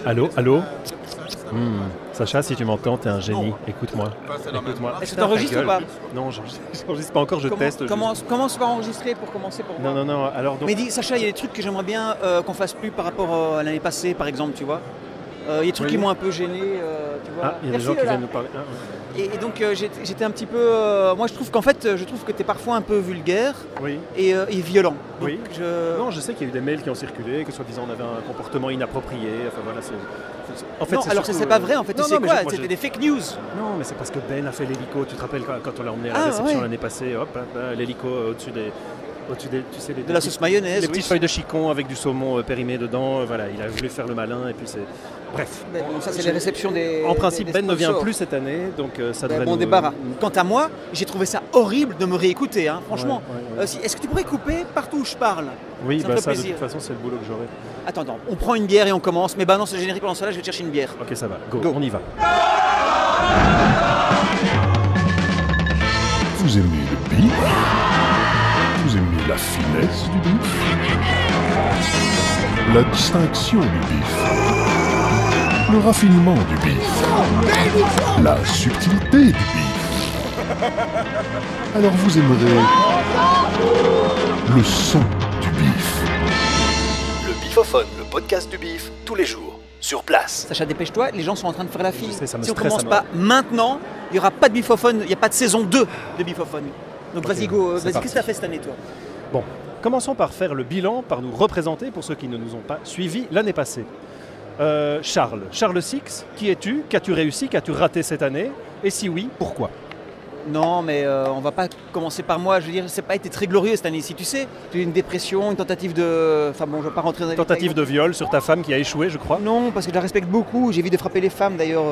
Allô, allô. Sacha, si tu m'entends, t'es un génie. Écoute-moi. Écoute-moi. Est-ce que t'enregistres ou pas? Non, j'enregistre pas encore, je teste. Commence par enregistrer pour commencer pour moi. Non, alors donc... Mais dis, Sacha, il y a des trucs que j'aimerais bien qu'on fasse plus par rapport à l'année passée, par exemple, tu vois. Il y a des trucs qui m'ont un peu gêné, tu vois. Ah, il y a des gens qui viennent nous parler. Ah, ouais. Et donc j'étais un petit peu... moi je trouve que tu es parfois un peu vulgaire et violent. Donc, oui. Non, je sais qu'il y a eu des mails qui ont circulé, que soi-disant on avait un comportement inapproprié. Enfin voilà, en fait, non, alors surtout, c'est pas vrai en fait, tu sais quoi, c'était des fake news. Non, mais c'est parce que Ben a fait l'hélico, tu te rappelles quand on l'a emmené à la réception l'année passée, hop, l'hélico au-dessus des... tu sais, de la sauce mayonnaise, les petites feuilles de chicon avec du saumon périmé dedans, voilà, il a voulu faire le malin et puis c'est... Bref. Bon, ça c'est les réceptions des... En principe, Ben ne vient plus cette année, donc ça devrait nous... débarras. Quant à moi, j'ai trouvé ça horrible de me réécouter, hein, franchement. Ouais. Est-ce que tu pourrais couper partout où je parle? Oui, ça de toute façon c'est le boulot que j'aurai. Attends, on prend une bière et on commence, mais balance le générique pendant cela, je vais te chercher une bière. Ok, ça va, go. On y va. Vous aimez le beef? Vous aimez la finesse du beef? La distinction du beef? Le raffinement du beef? La subtilité du beef? Alors vous aimerez le son du beef. Le Beefophone, le podcast du beef, tous les jours, sur place. Sacha, dépêche-toi, les gens sont en train de faire la file. Si on commence pas maintenant, il n'y aura pas de Beefophone, il n'y a pas de saison 2 de Beefophone. Donc vas-y, go, vas-y, qu'est-ce que tu as fait cette année, toi? Bon, commençons par faire le bilan, par nous représenter pour ceux qui ne nous ont pas suivis l'année passée. Charles Six, qui es-tu? Qu'as-tu réussi? Qu'as-tu raté cette année? Et si oui, pourquoi? Non, mais on va pas commencer par moi. Je veux dire, c'est pas été très glorieux cette année-ci. Tu sais, tu as eu une dépression, une tentative de... Enfin bon, je vais pas rentrer dans les tentative de viol sur ta femme qui a échoué, je crois. Non, parce que je la respecte beaucoup. J'ai évité de frapper les femmes, d'ailleurs.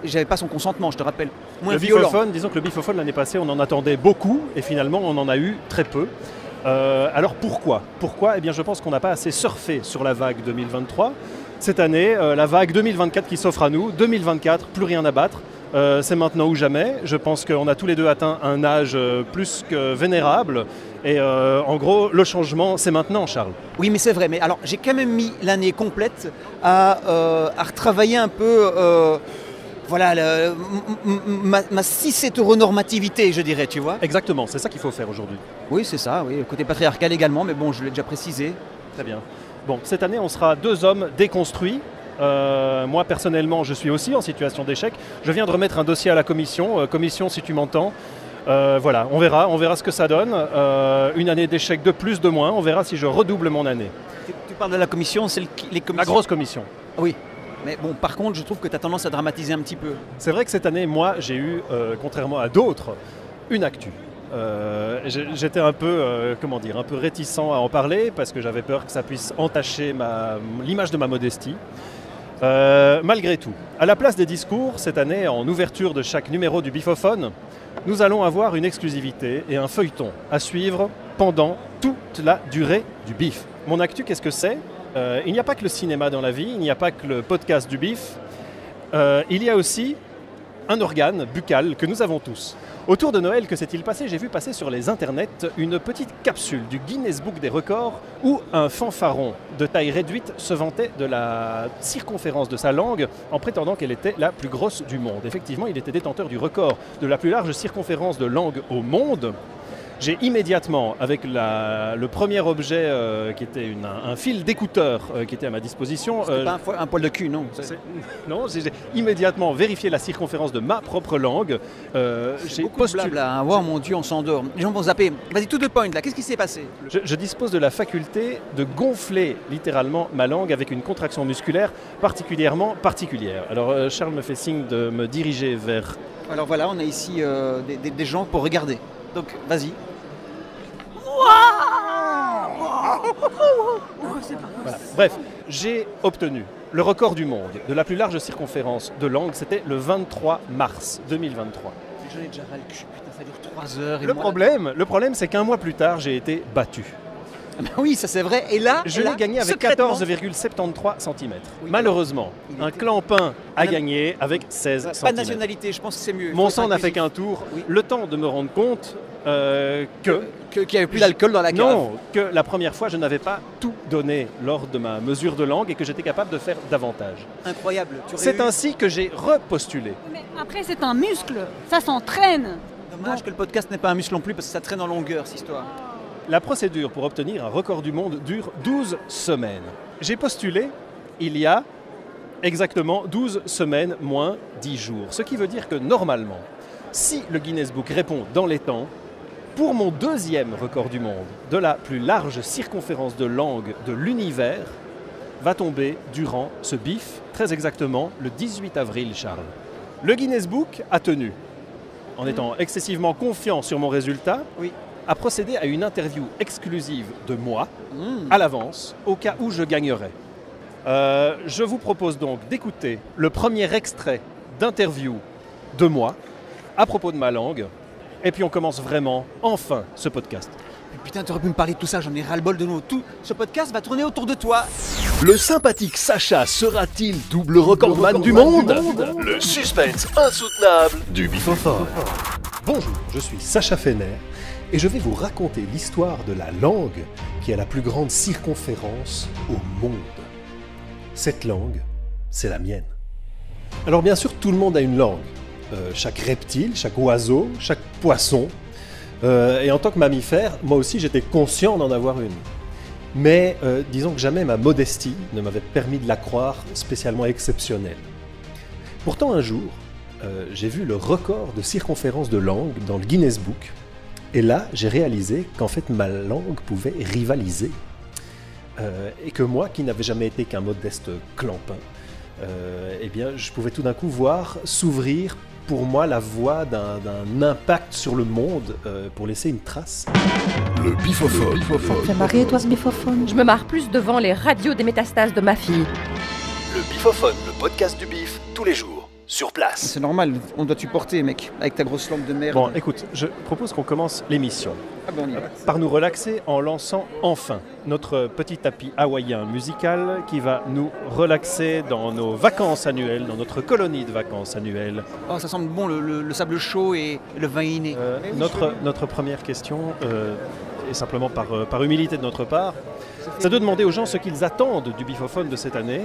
J'avais pas son consentement, je te rappelle. Moins violent. Disons que le Beefophone l'année passée, on en attendait beaucoup et finalement, on en a eu très peu. Alors pourquoi? Eh bien, je pense qu'on n'a pas assez surfé sur la vague 2023. Cette année, la vague 2024 qui s'offre à nous, 2024, plus rien à battre. C'est maintenant ou jamais. Je pense qu'on a tous les deux atteint un âge plus que vénérable. Et en gros, le changement, c'est maintenant, Charles. Oui, mais c'est vrai. Mais alors, j'ai quand même mis l'année complète à retravailler un peu ma 6 hétéronormativité, je dirais, tu vois. Exactement, c'est ça qu'il faut faire aujourd'hui. Oui, c'est ça, oui. Côté patriarcal également, mais bon, je l'ai déjà précisé. Très bien. Bon, cette année, on sera 2 hommes déconstruits. Moi, personnellement, je suis aussi en situation d'échec. Je viens de remettre un dossier à la commission. Commission, si tu m'entends. Voilà, on verra ce que ça donne. Une année d'échec de plus, de moins. On verra si je redouble mon année. Tu parles de la commission, c'est les commissions. La grosse commission. Oui. Mais bon, par contre, je trouve que tu as tendance à dramatiser un petit peu. C'est vrai que cette année, moi, j'ai eu, contrairement à d'autres, une actu. J'étais un peu, un peu réticent à en parler parce que j'avais peur que ça puisse entacher l'image de ma modestie. Malgré tout, à la place des discours, cette année, en ouverture de chaque numéro du Beefophone, nous allons avoir une exclusivité et un feuilleton à suivre pendant toute la durée du beef. Mon actu, qu'est-ce que c'est? Il n'y a pas que le cinéma dans la vie, il n'y a pas que le podcast du beef, il y a aussi un organe buccal que nous avons tous. Autour de Noël, que s'est-il passé? J'ai vu passer sur les internets une petite capsule du Guinness Book des records où un fanfaron de taille réduite se vantait de la circonférence de sa langue en prétendant qu'elle était la plus grosse du monde. Effectivement, il était détenteur du record de la plus large circonférence de langue au monde. J'ai immédiatement, avec le premier objet qui était un fil d'écouteur qui était à ma disposition... C'était pas un poil de cul, non? Non, j'ai immédiatement vérifié la circonférence de ma propre langue. J'ai beaucoup de blabla, hein. Oh mon Dieu, on s'endort. Les gens vont zapper. Vas-y, tout de point, là, qu'est-ce qui s'est passé? Je dispose de la faculté de gonfler littéralement ma langue avec une contraction musculaire particulièrement particulière. Alors Charles me fait signe de me diriger vers... Alors voilà, on a ici des gens pour regarder. Donc, vas-y. Voilà. Bref, j'ai obtenu le record du monde de la plus large circonférence de langue, c'était le 23 mars 2023. J'en ai déjà ras le cul, putain, ça dure 3 heures. Le problème, c'est qu'un mois plus tard, j'ai été battu. Oui, ça c'est vrai. Et là, Je l'ai gagné avec secrètement, 14,73 cm. Oui, Malheureusement, il un était- clampin a Un- gagné avec 16 Pas de cm. nationalité, je pense que c'est mieux. Mon Faut sang être n'a fait inclusif. qu'un tour. Oui. Le temps de me rendre compte Qu'il n'y avait plus d'alcool dans la cave. non, que la première fois, je n'avais pas tout donné lors de ma mesure de langue et que j'étais capable de faire davantage. Incroyable. Tu aurais C'est eu- ainsi que j'ai repostulé. Mais après, c'est un muscle, ça s'entraîne. Dommage que le podcast n'est pas un muscle non plus parce que ça traîne en longueur cette histoire. La procédure pour obtenir un record du monde dure 12 semaines. J'ai postulé il y a exactement 12 semaines moins 10 jours. Ce qui veut dire que normalement, si le Guinness Book répond dans les temps, pour mon deuxième record du monde de la plus large circonférence de langue de l'univers, va tomber durant ce bif, très exactement le 18 avril, Charles. Le Guinness Book a tenu, en étant excessivement confiant sur mon résultat, Oui. a procédé à une interview exclusive de moi, à l'avance, au cas où je gagnerais. Je vous propose donc d'écouter le premier extrait d'interview de moi, à propos de ma langue, et puis on commence vraiment, enfin, ce podcast. Putain, tu aurais pu me parler de tout ça, j'en ai ras-le-bol de nous. Tout ce podcast va tourner autour de toi. Le sympathique Sacha sera-t-il double recordman du monde? Le suspense insoutenable du Bifophone. Bonjour, je suis Sacha Fenner et je vais vous raconter l'histoire de la langue qui a la plus grande circonférence au monde. Cette langue, c'est la mienne. Alors bien sûr, tout le monde a une langue. Chaque reptile, chaque oiseau, chaque poisson. Et en tant que mammifère, moi aussi j'étais conscient d'en avoir une. Mais disons que jamais ma modestie ne m'avait permis de la croire spécialement exceptionnelle. Pourtant un jour, j'ai vu le record de circonférence de langue dans le Guinness Book. Et là, j'ai réalisé qu'en fait ma langue pouvait rivaliser. Et que moi, qui n'avais jamais été qu'un modeste clampin, eh bien, je pouvais tout d'un coup voir s'ouvrir pour moi la voie d'un impact sur le monde pour laisser une trace. Le Bifophone. Ça te fait marrer, toi, ce bifophone? Je me marre plus devant les radios des métastases de ma fille. Le Bifophone, le podcast du bif, tous les jours, sur place. C'est normal, on doit te supporter, mec, avec ta grosse langue de merde. Bon, écoute, je propose qu'on commence l'émission Ah ben on y va. par nous relaxer en lançant enfin notre petit tapis hawaïen musical qui va nous relaxer dans nos vacances annuelles, dans notre colonie de vacances annuelles. Oh, ça semble bon, le sable chaud et le vin inné. Notre première question, et simplement par humilité de notre part, c'est de demander aux gens ce qu'ils attendent du bifophone de cette année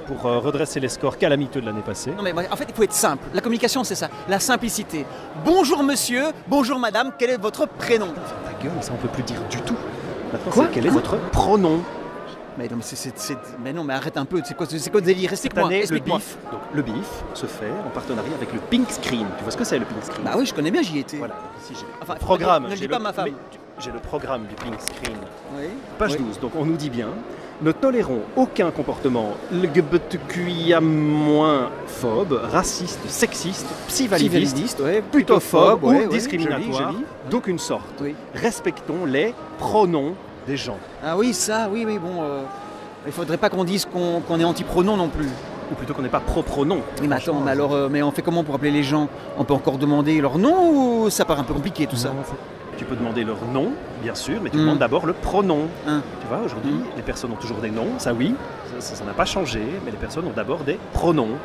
pour redresser les scores calamiteux de l'année passée. Non mais en fait, il faut être simple. La communication, c'est ça, la simplicité. Bonjour monsieur, bonjour madame, quel est votre prénom? Ta gueule, ça on peut plus dire du tout. Maintenant, Quoi c'est quel est votre pronom? Mais non, mais non, mais arrête un peu. C'est quoi le délire? Cette Explique-moi. année, Explique-moi. le bif se fait en partenariat avec le Pink Screen. Tu vois ce que c'est le Pink Screen? Bah oui, je connais bien, j'y étais. Voilà, ici j'ai Enfin, le programme. ne le j'ai dis pas à ma femme. mais j'ai le programme du Pink Screen. Oui. Page Oui. 12, donc on nous dit bien: ne tolérons aucun comportement LGBTQIA-phobe, raciste, sexiste, psyvalidiste, Civiliste, ouais, putophobe ou ouais, ouais, discriminatoire joli, joli. d'aucune sorte. Oui. Respectons les pronoms des gens. Ah oui, ça, oui, bon. Il faudrait pas qu'on dise qu'on est anti-pronom non plus. Ou plutôt qu'on n'est pas pro-pronom. Oui, mais attends, mais alors, mais on fait comment pour appeler les gens? On peut encore demander leur nom ou ça paraît un peu compliqué tout ça? Non, tu peux demander leur nom, bien sûr, mais tu demandes d'abord le pronom. Hein. Tu vois, aujourd'hui, les personnes ont toujours des noms, ça oui, ça n'a pas changé, mais les personnes ont d'abord des pronoms.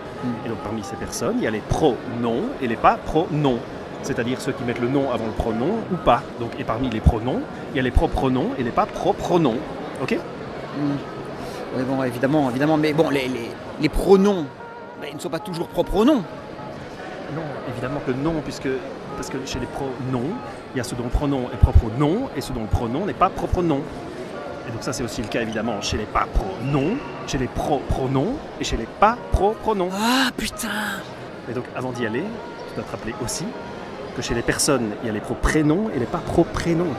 Et donc parmi ces personnes, il y a les pronoms et les pas pronoms. C'est-à-dire ceux qui mettent le nom avant le pronom ou pas. Donc, et parmi les pronoms, il y a les pronoms et les pas pronoms. Ok? Oui, bon, évidemment, mais bon, les pronoms, ben, ils ne sont pas toujours pronoms. Non, évidemment que non, parce que chez les pronoms, il y a ce dont le pronom est propre au nom et ce dont le pronom n'est pas propre au nom. Et donc ça, c'est aussi le cas évidemment chez les pas pronoms, chez les pronoms et chez les pas pronoms. Ah putain! Et donc avant d'y aller, tu dois te rappeler aussi que chez les personnes, il y a les prénoms et les pas prénoms.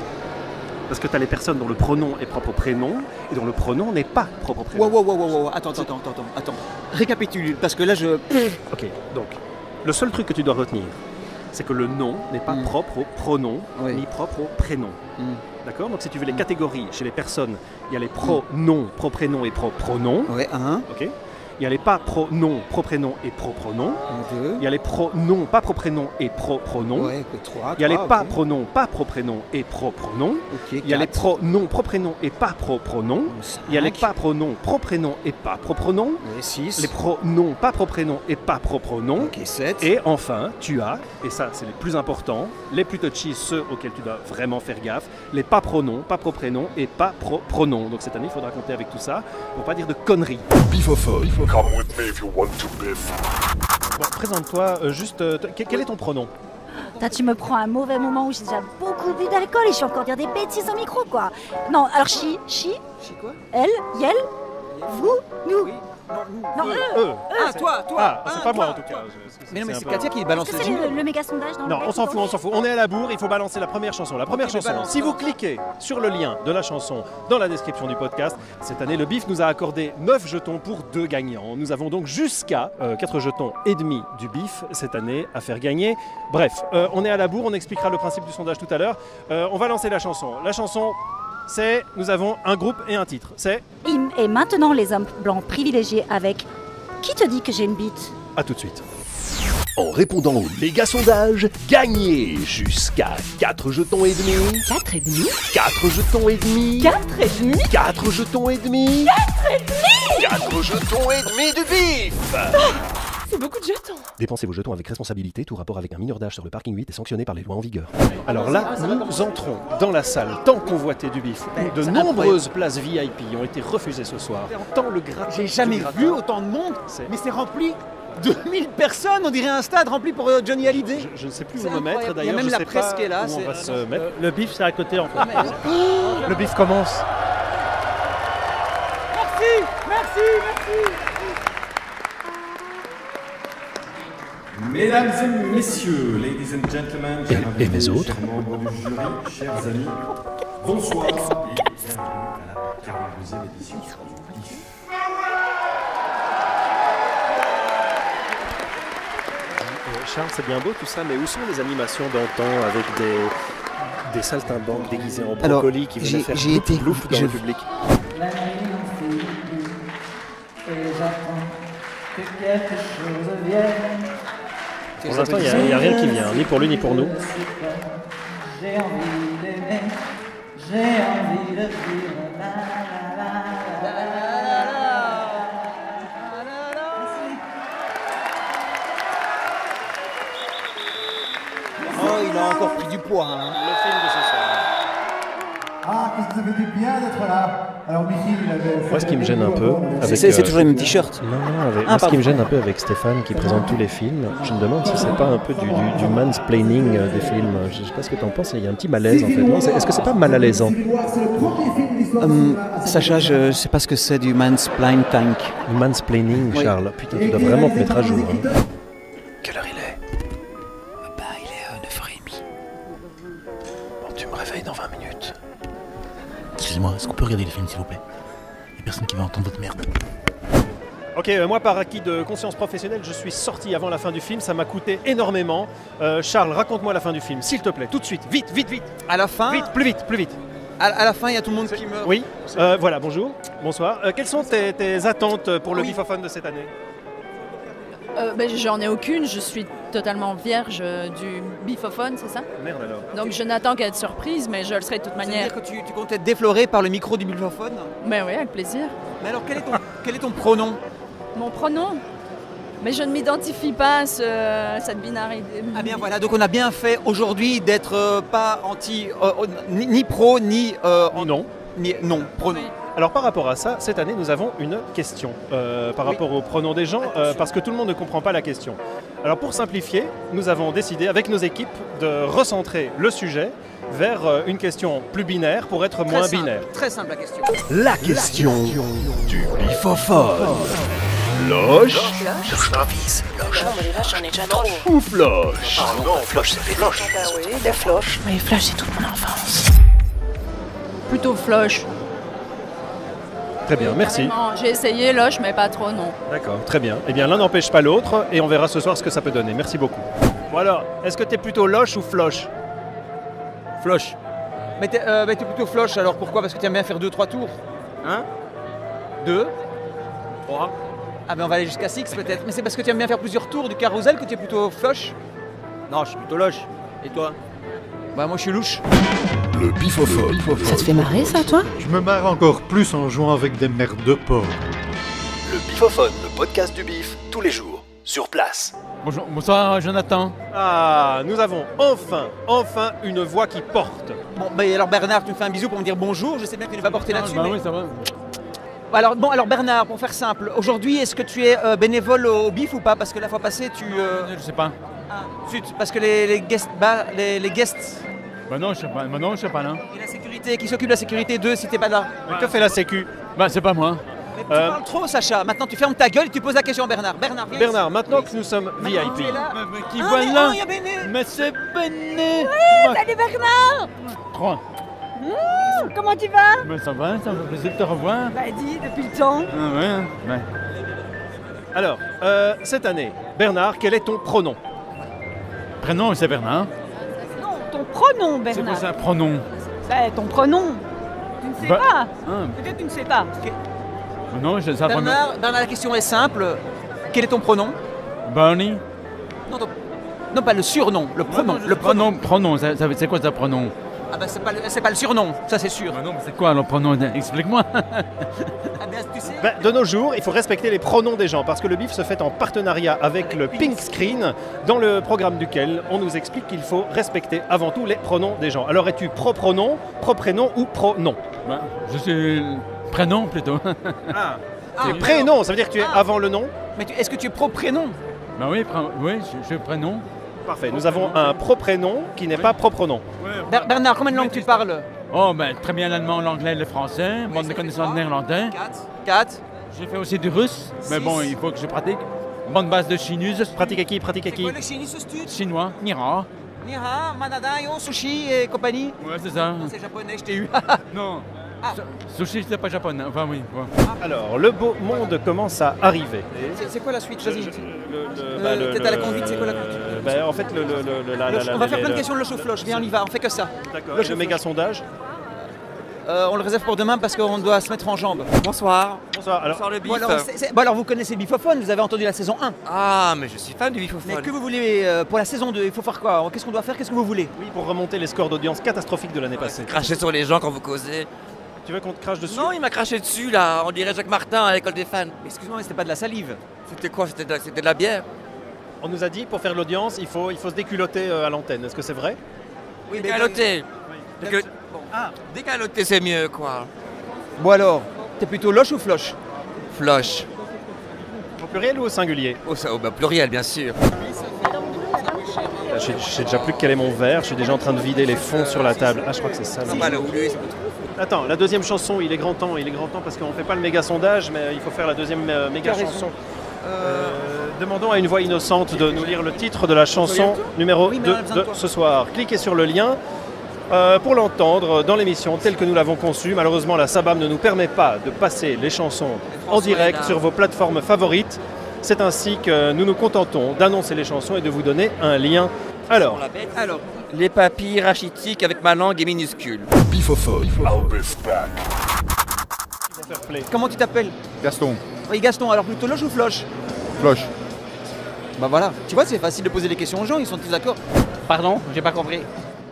Parce que tu as les personnes dont le pronom est propre au prénom et dont le pronom n'est pas propre au prénom. Wow, attends. Récapitule, parce que là je... Ok, donc le seul truc que tu dois retenir, c'est que le nom n'est pas propre au pronom Oui. ni propre au prénom. D'accord? Donc si tu veux les catégories, chez les personnes, il y a les pronoms, proprénoms et pronoms. Ouais, hein? Ok? Il y a les pas pronoms, proprénoms et propronoms. 2. Il y a les pronoms, pas proprénoms et propronoms. Ouais, 3. Il y a les pas pronoms, pas proprénoms et propronoms. Ok, Il y a les pronoms, proprénoms et pas propronoms. Il y a les pas pronoms, proprénoms et pas propronoms. 6. Les pronoms, pas proprénoms et pas propronoms. Ok, 7. Et enfin, tu as, et ça c'est les plus importants, les plus touchy, ceux auxquels tu dois vraiment faire gaffe, les pas pronoms, pas proprénoms et pas propronoms. Donc cette année, il faudra compter avec tout ça pour pas dire de conneries. Bifophone. Come with me if you want to biff. Bon, présente-toi, quel est ton pronom? Là, tu me prends un mauvais moment où j'ai déjà beaucoup bu d'alcool et je suis encore dire des bêtises au micro, quoi. Non, alors chi, quoi? elle, yel, vous, nous. Non, eux. Ah, toi. Ah, c'est pas moi en tout cas. Mais non, mais c'est un peu- Katia qui balance Est-ce le que jingle. c'est le méga sondage dans Non, le on s'en fout. On est à la bourre, il faut balancer la première chanson. La première Ok, mais chanson, balance, si vous balance. cliquez sur le lien de la chanson dans la description du podcast, cette année, le BIF nous a accordé 9 jetons pour 2 gagnants. Nous avons donc jusqu'à 4 jetons et demi du BIF cette année à faire gagner. Bref, on est à la bourre, on expliquera le principe du sondage tout à l'heure. On va lancer la chanson. La chanson, c'est, nous avons un groupe et un titre. C'est Et maintenant, les hommes blancs privilégiés avec qui te dit que j'ai une bite? à tout de suite. En répondant au méga sondage, gagnez jusqu'à 4 jetons et demi. 4 et demi 4 jetons et demi. 4 et demi 4 jetons et demi. 4 jetons et demi du BIF. C'est beaucoup de jetons. Dépensez vos jetons avec responsabilité. Tout rapport avec un mineur d'âge sur le parking 8 est sanctionné par les lois en vigueur. Alors là, nous entrons dans la salle tant convoitée du BIF. De nombreuses places VIP ont été refusées ce soir. Tant le gratin. J'ai jamais du gratin. vu autant de monde, C'est- mais c'est rempli. 2000 personnes, on dirait un stade rempli pour Johnny Hallyday. Je ne sais plus C'est où me mettre incroyable. Il y a d'ailleurs. même je la sais presse pas qui est là, où on c'est- va se mettre. Le bif, c'est à côté en fait. Le BIF commence. Merci. Mesdames et messieurs, ladies and gentlemen, chers Et mes invités, autres. chers membres du jury, chers amis, bonsoir et bienvenue à la 42e édition du BIF. Charles, c'est bien beau tout ça, mais où sont les animations d'antan avec des saltimbanques déguisés en Alors, brocoli qui venaient faire j'ai été- blouf dans je- le public? Pour l'instant, il n'y a rien qui vient, ni pour lui ni pour nous. J'ai envie d'aimer, j'ai envie de vivre. Oh, il a encore pris du poids. Hein. Le film de ce soir. Ah, qu'est-ce que ça fait du bien d'être là. Alors Michel, il avait... Moi, ce qui me gêne un peu, avec, C'est toujours les mêmes t-shirts. Non, avec, Ah, moi, ce qui pardon. me gêne un peu avec Stéphane qui présente tous les films, je me demande si c'est pas un peu du mansplaining des films. Je sais pas ce que tu en penses, il y a un petit malaise en fait. Non, est-ce que c'est pas mal à l'aisant? Sacha, je sais pas ce que c'est du mansplain tank. Du mansplaining, Oui. Charles. Putain, tu dois vraiment te mettre à jour. Hein. Quelle heure il est? Bah, il est 9h30. Bon, tu me réveilles dans 20 minutes. Excusez-moi, est-ce qu'on peut regarder le film s'il vous plaît? Il n'y a personne qui va entendre votre merde. Ok, moi par acquis de conscience professionnelle, je suis sorti avant la fin du film, ça m'a coûté énormément. Charles, raconte-moi la fin du film, s'il te plaît, tout de suite, vite. À la fin, Vite, plus vite. à la fin, il y a tout le monde qui meurt. Oui, voilà, bonjour, bonsoir. Quelles sont tes attentes pour le bifophone de cette année? J'en ai aucune, je suis totalement vierge du bifophone, c'est ça? Merde alors. Donc je n'attends qu'à être surprise, mais je le serai de toute Ça veut manière. dire que tu comptes être défloré par le micro du bibliophone. Mais oui, avec plaisir. Mais alors, quel est ton pronom? Mon pronom? Mais je ne m'identifie pas à cette binarité. Ah bien voilà, donc on a bien fait aujourd'hui d'être pas anti, ni pro, ni Non. non, pronom. Oui. Alors par rapport à ça, cette année nous avons une question par rapport au pronom des gens, parce que tout le monde ne comprend pas la question. Alors pour simplifier, nous avons décidé avec nos équipes de recentrer le sujet vers une question plus binaire pour être moins binaire. Très simple la question. La question du bifophone. Loche J'en ai déjà trop. ou floche? Non, floche, c'est des floches. Bah oui, des floches. Mais floche, c'est toute mon enfance. Plutôt floche. Très bien, merci. Carrément, j'ai essayé loche, mais pas trop, non. D'accord, très bien. Eh bien l'un n'empêche pas l'autre et on verra ce soir ce que ça peut donner. Merci beaucoup. Bon alors, est-ce que tu es plutôt loche ou floche? Floche. Mais t'es plutôt floche, alors pourquoi? Parce que tu aimes bien faire 2-3 tours. Hein 2 3 Ah ben on va aller jusqu'à 6 peut-être. Mais c'est parce que tu aimes bien faire plusieurs tours du carrousel que tu es plutôt floche? Non, je suis plutôt loche. Et toi? Bah moi je suis louche. Le bifophone. Ça te fait marrer ça, toi? Je me marre encore plus en jouant avec des merdes de porc. Le bifophone, le podcast du bif, tous les jours, sur place. Bonsoir Jonathan. Ah, nous avons enfin une voix qui porte. Bon, bah alors Bernard, tu me fais un bisou pour me dire bonjour. Je sais bien que tu ne vas porter là-dessus. Bah oui, ça va. Alors Bernard, pour faire simple, aujourd'hui, est-ce que tu es bénévole au bif ou pas? Parce que la fois passée, Je sais pas. Ah, zut, parce que les guests... les guests... Bah non, je sais pas. Bah non, je sais pas là. Et la sécurité, qui s'occupe de la sécurité d'eux si t'es pas là? Mais que fait la sécu? Bah c'est pas moi. Mais tu parles trop, Sacha. Maintenant, tu fermes ta gueule et tu poses la question à Bernard. Bernard, viens Bernard, ici. maintenant que nous sommes VIP. Tu es là. Mais qui Ah, voit mais là? oh, y a Béné. Mais c'est Béné. Salut Bernard. 3. Comment tu vas? Mais ça va, ça me fait plaisir de te revoir. Bah dis, depuis le temps. Ah ouais, ouais. Alors, cette année, Bernard, quel est ton pronom? Prénom, c'est Bernard. Non, ton pronom C'est quoi Bernard. ça, pronom? Bah ton pronom. Tu ne sais Bah, pas. hein. Peut-être tu ne sais pas. Non, je sais pas. Bernard, la question est simple. Quel est ton pronom? Barney. Non, pas le surnom, le pronom. Le pronom, c'est quoi ça, pronom? Ah bah c'est pas le surnom, ça c'est sûr. Bah non, mais c'est quoi le pronom? Explique-moi. Ah bien, tu sais. De nos jours, il faut respecter les pronoms des gens parce que le bif se fait en partenariat avec le Pink Screen, dans le programme duquel on nous explique qu'il faut respecter avant tout les pronoms des gens. Alors es-tu pro-pronom, pro-prénom ou pro-nom? Bah, je suis prénom plutôt. C'est prénom, ça veut dire que tu es avant le nom? Mais est-ce que tu es pro-prénom? Bah oui, je suis prénom. Parfait, nous avons un pro-prénom qui n'est pas pro-pronom. Bernard, combien de langues tu parles? Oh, ben très bien l'allemand, l'anglais, le français. Bonne connaissance de néerlandais. 4. J'ai fait aussi du russe, mais bon, il faut que je pratique. Bonne base de chinese. Pratique à qui? C'est quoi le chinese stud? Chinois, nira. Nira, manada, yo, sushi et compagnie? Ouais, c'est ça. C'est japonais, je t'ai eu. Non. Sushi, c'est pas japonais. Enfin, oui. Ouais. Alors, le beau monde commence à arriver. C'est quoi la suite? Vas-y. Peut-être à la conduite, c'est quoi la conduite? En fait, on va faire plein de questions de le chauffe-loche. Viens, on y va, on fait que ça. D'accord. Le méga sondage. On le réserve pour demain parce qu'on doit se mettre en jambes. Bonsoir. Bonsoir. Alors, Bonsoir le bif. Bon, alors vous connaissez Bifophone, vous avez entendu la saison 1. Ah, mais je suis fan du bifophone. Mais que vous voulez pour la saison 2? Il faut faire quoi? Qu'est-ce qu'on doit faire? Qu'est-ce que vous voulez? Oui, pour remonter les scores d'audience catastrophiques de l'année passée. Cracher sur les gens quand vous causez. Tu veux qu'on te crache dessus? Non, il m'a craché dessus là. On dirait Jacques Martin à l'école des fans. Excuse-moi, mais c'était pas de la salive. C'était quoi? C'était de la bière. On nous a dit pour faire l'audience, il faut se déculotter à l'antenne. Est-ce que c'est vrai? Oui, Décaloter. Ah. Décaloter, c'est mieux quoi. Bon alors, t'es plutôt loche ou floche? Floche. Au pluriel ou au singulier? Pluriel, bien sûr. Je sais déjà plus quel est mon verre. Je suis déjà en train de vider les fonds sur la table. Ah, je crois que c'est ça. Attends, la deuxième chanson, il est grand temps parce qu'on ne fait pas le méga sondage, mais il faut faire la deuxième méga chanson. Demandons à une voix innocente de nous lire le titre de la chanson numéro 2 de ce soir. Cliquez sur le lien pour l'entendre dans l'émission telle que nous l'avons conçue. Malheureusement, la SABAM ne nous permet pas de passer les chansons en direct sur vos plateformes favorites. C'est ainsi que nous nous contentons d'annoncer les chansons et de vous donner un lien. Alors, les papilles rachitiques avec ma langue est minuscule. Bifophone. Comment tu t'appelles? Gaston. Oui, Gaston, alors plutôt loche ou floche? Floche. Bah voilà, tu vois, c'est facile de poser des questions aux gens, ils sont tous d'accord. Pardon, j'ai pas compris.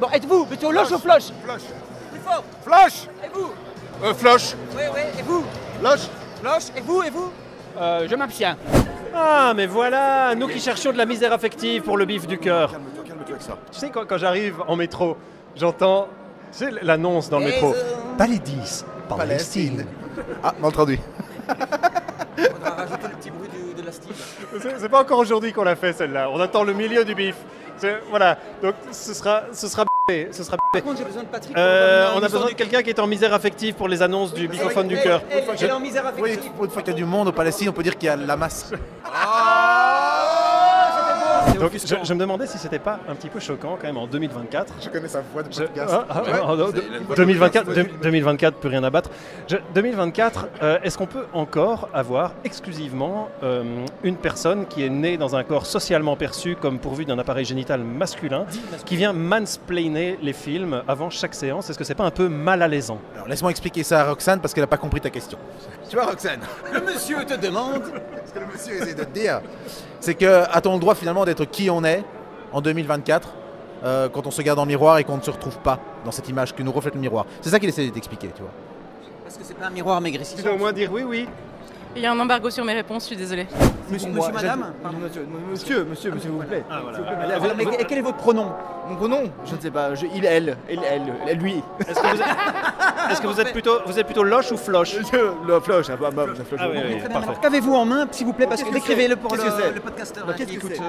Bon, êtes-vous plutôt loche ou floche? Floche. Plus fort. Floche. Et vous? Floche. Oui, et vous? Floche. Floche. Et vous? Je m'abstiens. ah, mais voilà, nous qui cherchions de la misère affective pour le bif du cœur. Calme-toi avec ça. Tu sais, quand j'arrive en métro, j'entends l'annonce dans le métro. Palais 10, Palestine. Ah, mal traduit. On va rajouter le petit bruit de la style. C'est pas encore aujourd'hui qu'on l'a fait celle-là. On attend le milieu du bif. Voilà, donc ce sera b***. Par contre, j'ai besoin de Patrick. On a besoin de quelqu'un qui est en misère affective pour les annonces du bifophone du cœur. Elle est en misère affective. Oui, une fois qu'il y a du monde au Palestine, on peut dire qu'il y a la masse. C'est Donc je me demandais si c'était pas un petit peu choquant quand même en 2024. Je connais sa voix de podcast. 2024, plus rien à battre. 2024, est-ce qu'on peut encore avoir exclusivement une personne qui est née dans un corps socialement perçu comme pourvu d'un appareil génital masculin, qui vient mansplainer les films avant chaque séance? Est-ce que c'est pas un peu mal alaisant? Alors laisse-moi expliquer ça à Roxane parce qu'elle n'a pas compris ta question. Tu vois Roxane, Le monsieur te demande. ce que le monsieur essaie de te dire, c'est que a-t-on le droit finalement d'être qui on est en 2024 quand on se regarde dans le miroir et qu'on ne se retrouve pas dans cette image que nous reflète le miroir? C'est ça qu'il essaie d'expliquer, tu vois. Parce que c'est pas un miroir maigrissant. Tu dois au moins dire oui, oui. Il y a un embargo sur mes réponses, je suis désolée. Monsieur, madame. Pardon. Monsieur, s'il vous plaît. Ah, voilà. Alors, mais quel est votre pronom? Mon pronom, je ne sais pas. Il, elle, lui. Est-ce que vous êtes plutôt loche ou floche? Le floche, Ah oui, oui, Très bien, parfait. alors, qu'avez-vous en main, s'il vous plaît, parce que Qu'est-ce que décrivez-le c'est pour Qu'est-ce que c'est le podcasteur. Qu'est-ce qui que écoute,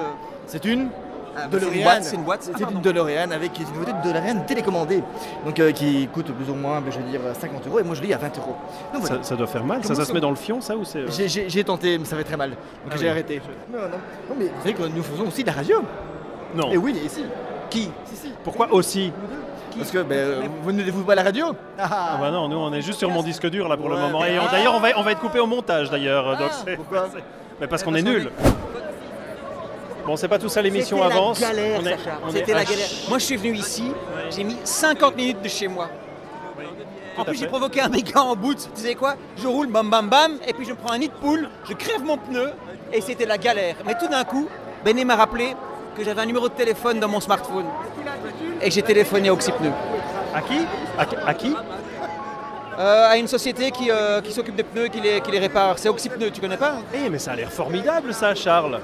c'est C'est une c'est DeLorean. une boîte. C'est une DeLorean avec une voiture de DeLorean télécommandée. Donc qui coûte plus ou moins, je veux dire, 50 €. Et moi je l'ai à 20 €. Donc voilà. Ça doit faire mal. Ça se met dans le fion, ça, ou c'est... J'ai tenté, mais ça fait très mal. Donc j'ai arrêté. Non, mais vous savez que nous faisons aussi de la radio. Non. Et oui, et si. Qui? Si. Pourquoi aussi? Parce que vous ne vous pas à la radio. Ah bah non, nous on est juste sur mon disque dur là pour le Ouais, moment. mais- Et d'ailleurs on va être coupé au montage d'ailleurs. Donc Pourquoi? mais parce qu'on est nuls. Bon, c'est pas tout ça, l'émission C'était avance. la galère, On est- Sacha. on est C'était à la galère. Moi, je suis venu ici, j'ai mis 50 minutes de chez moi. En à plus, j'ai fait. provoqué un méga en bout. Tu sais quoi? Je roule, bam, bam, bam, et puis je prends un nid de poule, je crève mon pneu, et c'était la galère. Mais tout d'un coup, Bené m'a rappelé que j'avais un numéro de téléphone dans mon smartphone. Et que j'ai téléphoné à Oxypneu. À qui? À qui? À une société qui s'occupe des pneus, qui les répare. C'est Oxypneu, tu connais pas? Eh mais ça a l'air formidable ça, Charles.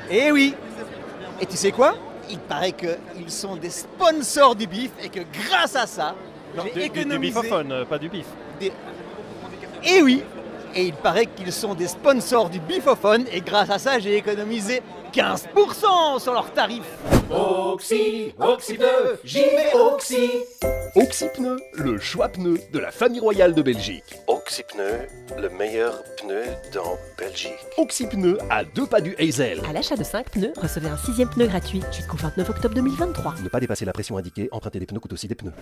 Eh oui. Et tu sais quoi? Il paraît qu'ils sont des sponsors du bif et que grâce à ça, j'ai Du économisé... bifophone, pas du bif. Eh oui. Et il paraît qu'ils sont des sponsors du bifophone et grâce à ça, j'ai économisé 15% sur leurs tarifs. Oxypneu, j'y vais Oxy. Oxypneu, le choix pneu de la famille royale de Belgique. Oxypneu, le meilleur pneu dans Belgique. Oxypneu à 2 pas du Hazel. À l'achat de 5 pneus, recevez un 6e pneu gratuit jusqu'au 29 octobre 2023. Ne pas dépasser la pression indiquée, emprunter des pneus coûte aussi des pneus.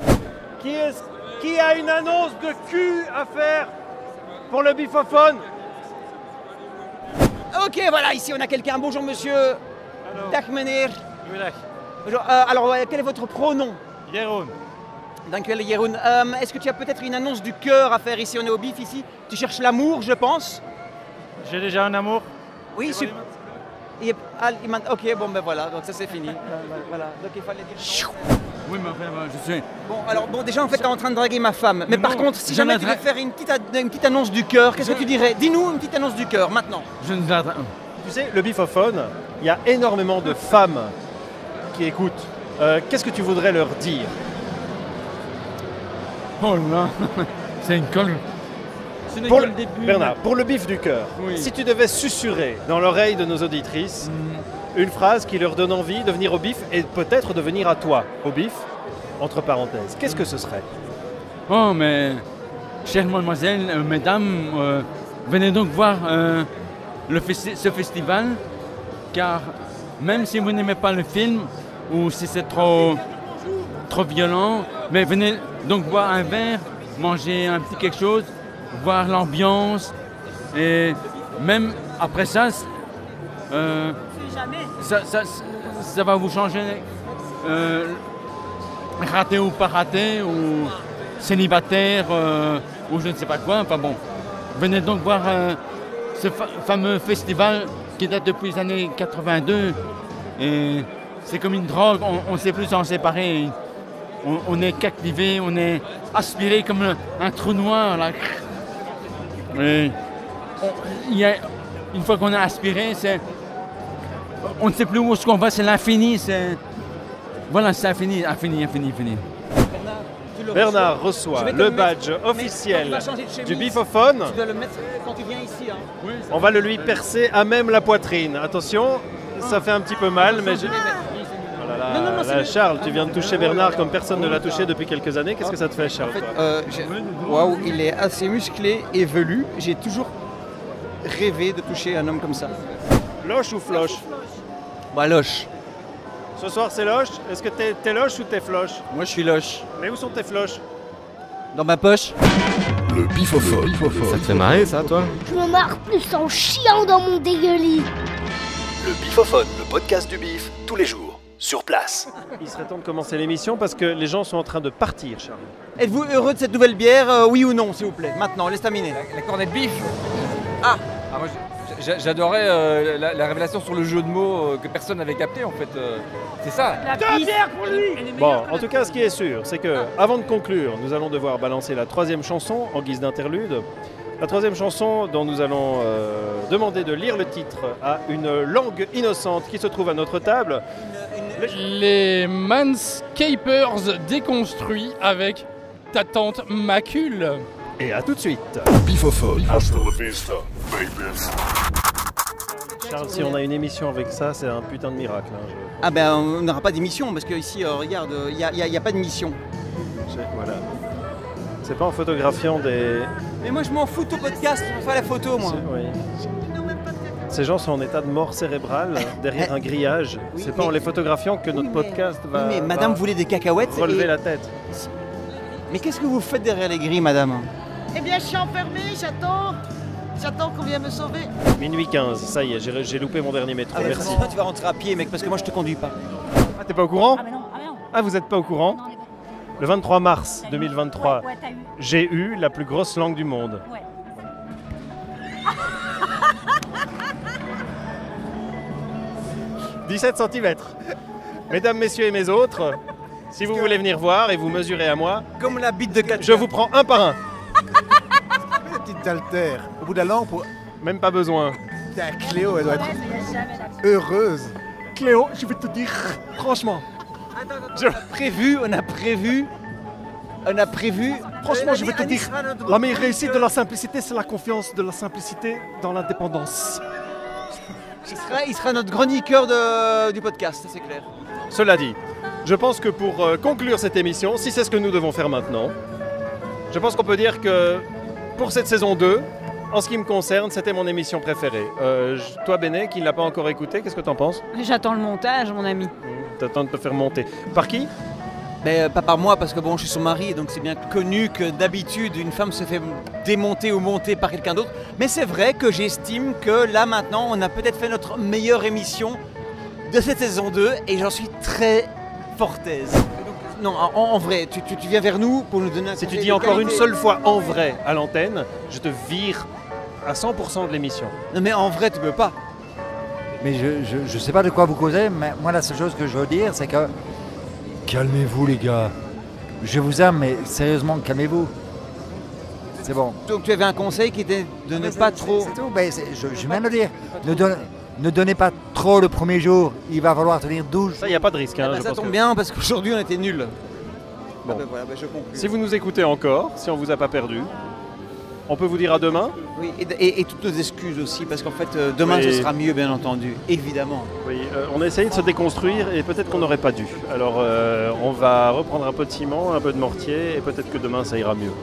Qui a une annonce de cul à faire pour le bifophone? Ok, voilà, ici on a quelqu'un. Bonjour monsieur. Dag meneer. Bonjour, alors, quel est votre pronom? Jeroen. Dankjewel, Jeroen. Est-ce que tu as peut-être une annonce du cœur à faire ici? On est au bif ici. Tu cherches l'amour, je pense. J'ai déjà un amour. Oui, super. Ok, bon ben voilà, donc ça c'est fini. Voilà, donc il fallait dire... Oui, mais enfin, je suis... Bon, déjà en fait t'es en train de draguer ma femme. Mais par non, contre, si je jamais la tu veux drague. faire une petite annonce du cœur, qu'est-ce que tu dirais? Dis-nous une petite annonce du cœur, maintenant. Je ne la... Tu sais, le bifophone, il y a énormément de femmes qui écoutent. Qu'est-ce que tu voudrais leur dire? Oh là, c'est une colle. Pour Bernard, pour le bif du cœur, Oui. si tu devais susurrer dans l'oreille de nos auditrices une phrase qui leur donne envie de venir au bif et peut-être de venir à toi au bif, entre parenthèses, qu'est-ce que ce serait? Oh, mais, chères mademoiselles, mesdames, venez donc voir ce festival, car même si vous n'aimez pas le film, ou si c'est trop violent, mais venez donc boire un verre, manger un petit quelque chose, voir l'ambiance, et même après ça, ça va vous changer, raté ou pas raté, ou célibataire, ou je ne sais pas quoi, enfin bon. Venez donc voir ce fameux festival qui date depuis les années 82, et c'est comme une drogue, on ne sait plus s'en séparer. On est captivé, on est aspiré comme un trou noir. Là. Et une fois qu'on est aspiré, on ne sait plus où est-ce qu'on va, c'est l'infini. Voilà, c'est infini. Bernard reçoit le badge officiel du bifophone. Tu dois le mettre quand tu viens ici. Hein. Oui, On va le lui percer à même la poitrine. Attention, ça fait un petit peu mal, mais... Oh là là, Non, là, Charles, tu viens de toucher Bernard comme personne ne l'a touché depuis quelques années. Qu'est-ce que ça te fait, Charles, toi? Waouh, il est assez musclé et velu. J'ai toujours rêvé de toucher un homme comme ça. Floche ou floche? Moi, loche. Ce soir, c'est loche. Est-ce que t'es loche ou t'es floche? Moi, je suis loche. Mais où sont tes floches? Dans ma poche. Le bifophone. Ça te fait marrer, ça, toi? Je me marre plus en chiant dans mon dégueulis. Le bifophone, le podcast du bif, tous les jours, sur place. Il serait temps de commencer l'émission parce que les gens sont en train de partir, Charlie. Êtes-vous heureux de cette nouvelle bière, oui ou non, s'il vous plaît? Maintenant, laisse terminer. La cornette bif. Ah, moi, j'adorais la révélation sur le jeu de mots que personne n'avait capté, en fait. C'est ça. Deux bières pour lui. Bon, en tout cas, ce qui est sûr, c'est que avant de conclure, nous allons devoir balancer la troisième chanson en guise d'interlude. La troisième chanson dont nous allons demander de lire le titre à une langue innocente qui se trouve à notre table. Les Manscapers déconstruits avec ta tante Macule. Et à tout de suite. Bifophone. Charles, si on a une émission avec ça, c'est un putain de miracle. Hein, Ah ben on n'aura pas d'émission parce que ici, regarde, il n'y a pas de mission. Voilà. C'est pas en photographiant des... Mais moi je m'en fous de ton podcast, je fais la photo moi. Oui. Ces gens sont en état de mort cérébrale derrière un grillage. Oui, c'est pas en les photographiant que notre podcast va... Oui, mais madame voulait des cacahuètes. Relever la tête. Mais qu'est-ce que vous faites derrière les grilles, madame? Eh bien, je suis enfermée, j'attends qu'on vienne me sauver. Minuit 15, ça y est, j'ai loupé mon dernier métro, merci. Toi, tu vas rentrer à pied, mec, parce que moi je te conduis pas. Ah, t'es pas au courant? Ah, mais non, Ah, vous êtes pas au courant? Le 23 mars 2023, j'ai eu la plus grosse langue du monde. Ouais. 17 cm. Mesdames, messieurs et mes autres, si vous voulez venir voir et vous mesurer à moi, comme la bite de Katia, je vous prends un par un. La petite altère. Au bout de la langue, pour... Même pas besoin. Cléo, elle doit être heureuse. Cléo, je vais te dire, franchement. On a prévu. Franchement, je vais te dire, la meilleure réussite de la simplicité, c'est la confiance de la simplicité dans l'indépendance. Il sera notre chroniqueur du podcast, ça c'est clair. Cela dit, je pense que pour conclure cette émission, si c'est ce que nous devons faire maintenant, je pense qu'on peut dire que pour cette saison 2, en ce qui me concerne, c'était mon émission préférée. Toi, Béné, qui ne l'a pas encore écouté, qu'est-ce que t'en penses? J'attends le montage, mon ami. T'attends de te faire monter. Par qui? Mais pas par moi, parce que bon, je suis son mari, donc c'est bien connu que d'habitude, une femme se fait démonter ou monter par quelqu'un d'autre. Mais c'est vrai que j'estime que là, maintenant, on a peut-être fait notre meilleure émission de cette saison 2, et j'en suis très fort aise. Non, en vrai, tu viens vers nous pour nous donner un Si tu conseil dis de encore une qualité. seule fois en vrai à l'antenne, je te vire à 100% de l'émission. Non mais en vrai, tu peux pas. Mais je sais pas de quoi vous causez, mais moi la seule chose que je veux dire, c'est que... Calmez-vous les gars. Je vous aime, mais sérieusement, calmez-vous. C'est bon. Donc tu avais un conseil qui était de ne pas trop... C'est tout, je viens de le dire. Ne donnez pas trop le premier jour, il va falloir tenir 12. Ça, il n'y a pas de risque. Hein, ça tombe bien, parce qu'aujourd'hui, on était nuls. Bon. Voilà, je conclue. Si vous nous écoutez encore, si on vous a pas perdu, on peut vous dire à demain. Oui, et toutes nos excuses aussi, parce qu'en fait, demain, ce sera mieux, bien entendu, évidemment. Oui, on a essayé de se déconstruire et peut-être qu'on n'aurait pas dû. Alors, on va reprendre un peu de ciment, un peu de mortier, et peut-être que demain, ça ira mieux.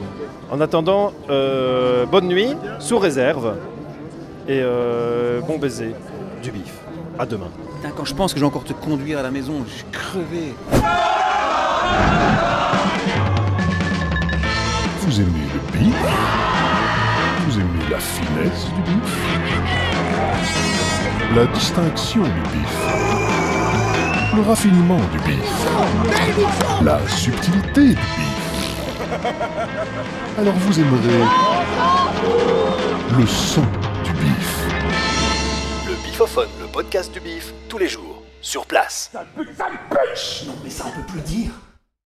En attendant, bonne nuit, sous réserve, et bon baiser du bif. À demain. Putain, quand je pense que je vais encore te conduire à la maison, je suis crevé. Vous aimez le bif? Vous aimez la finesse du bif? La distinction du bif? Le raffinement du bif? La subtilité du bif? Alors vous aimerez le son du bif. Le bifophone, le podcast du bif, tous les jours, sur place. Non mais ça on peut plus le dire.